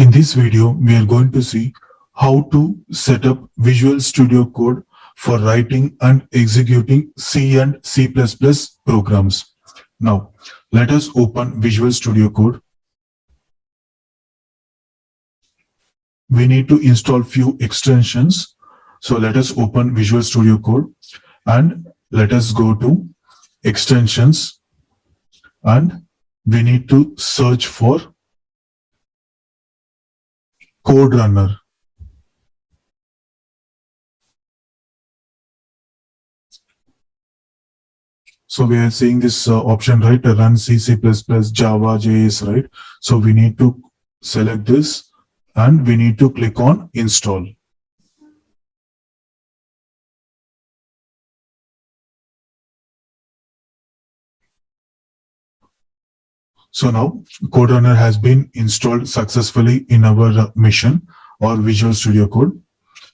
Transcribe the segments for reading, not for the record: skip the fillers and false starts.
In this video, we are going to see how to set up Visual Studio Code for writing and executing C and C++ programs. Now, let us open Visual Studio Code. We need to install few extensions. So let us open Visual Studio Code and let us go to extensions, and we need to search for Code Runner. So we are seeing this option, right? Run C, C++, Java, JS, right? So we need to select this and we need to click on install. So now CodeRunner has been installed successfully in our machine or Visual Studio Code.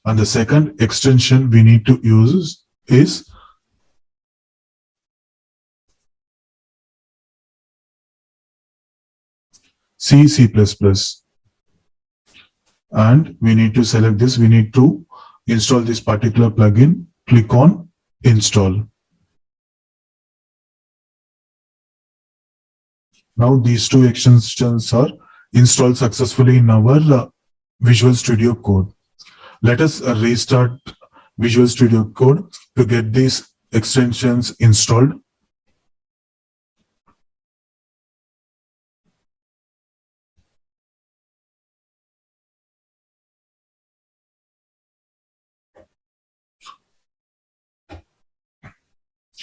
And the second extension we need to use is C, C++. And we need to select this. We need to install this particular plugin. Click on install. Now these two extensions are installed successfully in our Visual Studio Code. Let us restart Visual Studio Code to get these extensions installed.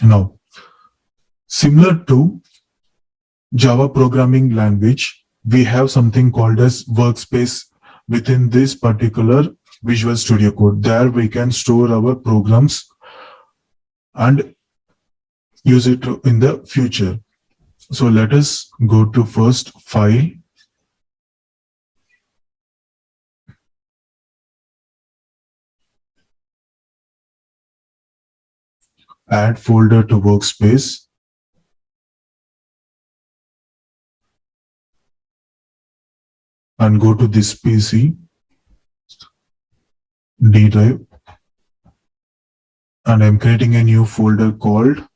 Now, similar to Java programming language, we have something called as workspace within this particular Visual Studio Code. There we can store our programs and use it in the future. So let us go to first File, add folder to workspace, and go to this PC, D drive, and I'm creating a new folder called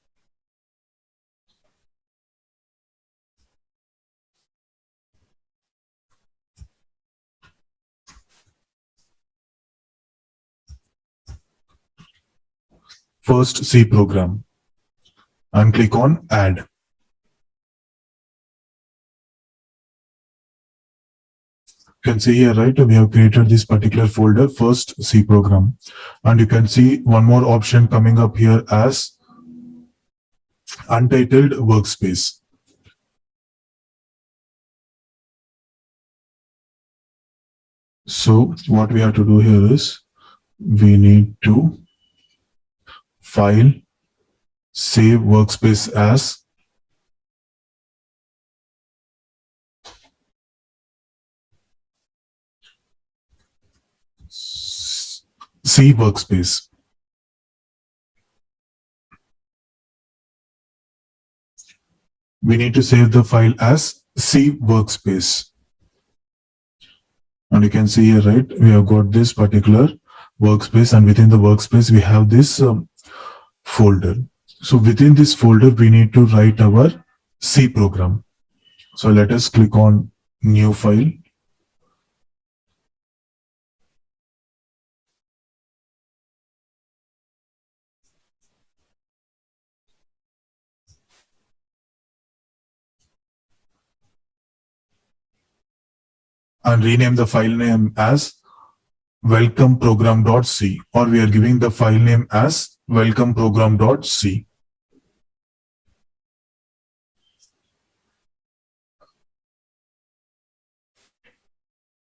First C Program, and click on Add. You can see here, right, we have created this particular folder, First C Program. And you can see one more option coming up here as Untitled Workspace. So what we have to do here is we need to File, save workspace as C workspace. We need to save the file as C workspace. And you can see here, right, we have got this particular workspace, and within the workspace we have this folder. So within this folder we need to write our C program. So let us click on New File. And rename the file name as welcome program.c, or we are giving the file name as welcome program.c.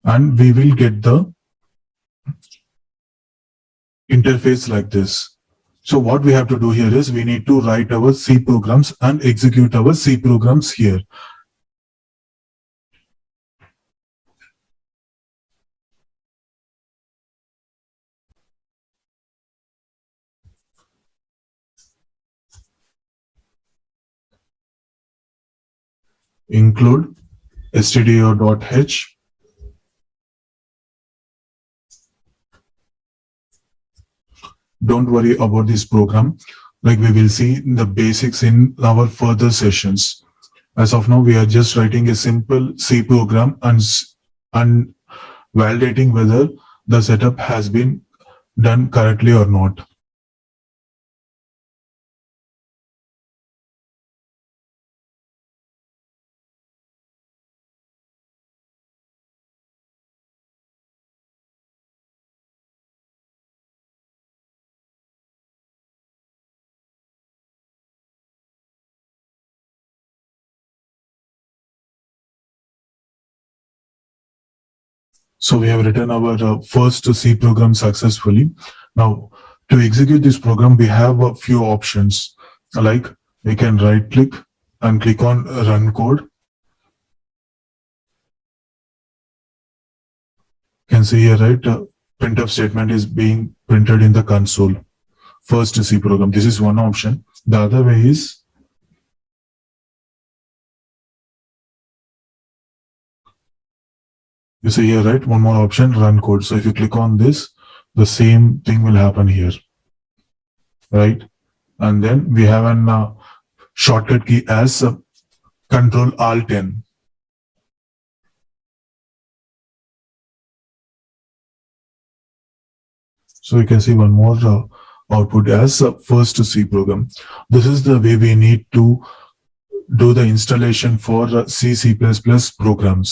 And we will get the interface like this. So what we have to do here is we need to write our C programs and execute our C programs here. Include stdio.h don't worry about this program. Like we will see the basics in our further sessions. As of now, we are just writing a simple C program and validating whether the setup has been done correctly or not. So we have written our first C program successfully. Now, to execute this program, we have a few options. Like we can right click and click on run code. You can see here, right? Printf statement is being printed in the console. First C program. This is one option. The other way is you see here, right? One more option, run code. So if you click on this, the same thing will happen here, right? And then we have an shortcut key as Control Alt N. So you can see one more output as first C program. This is the way we need to do the installation for C++ programs.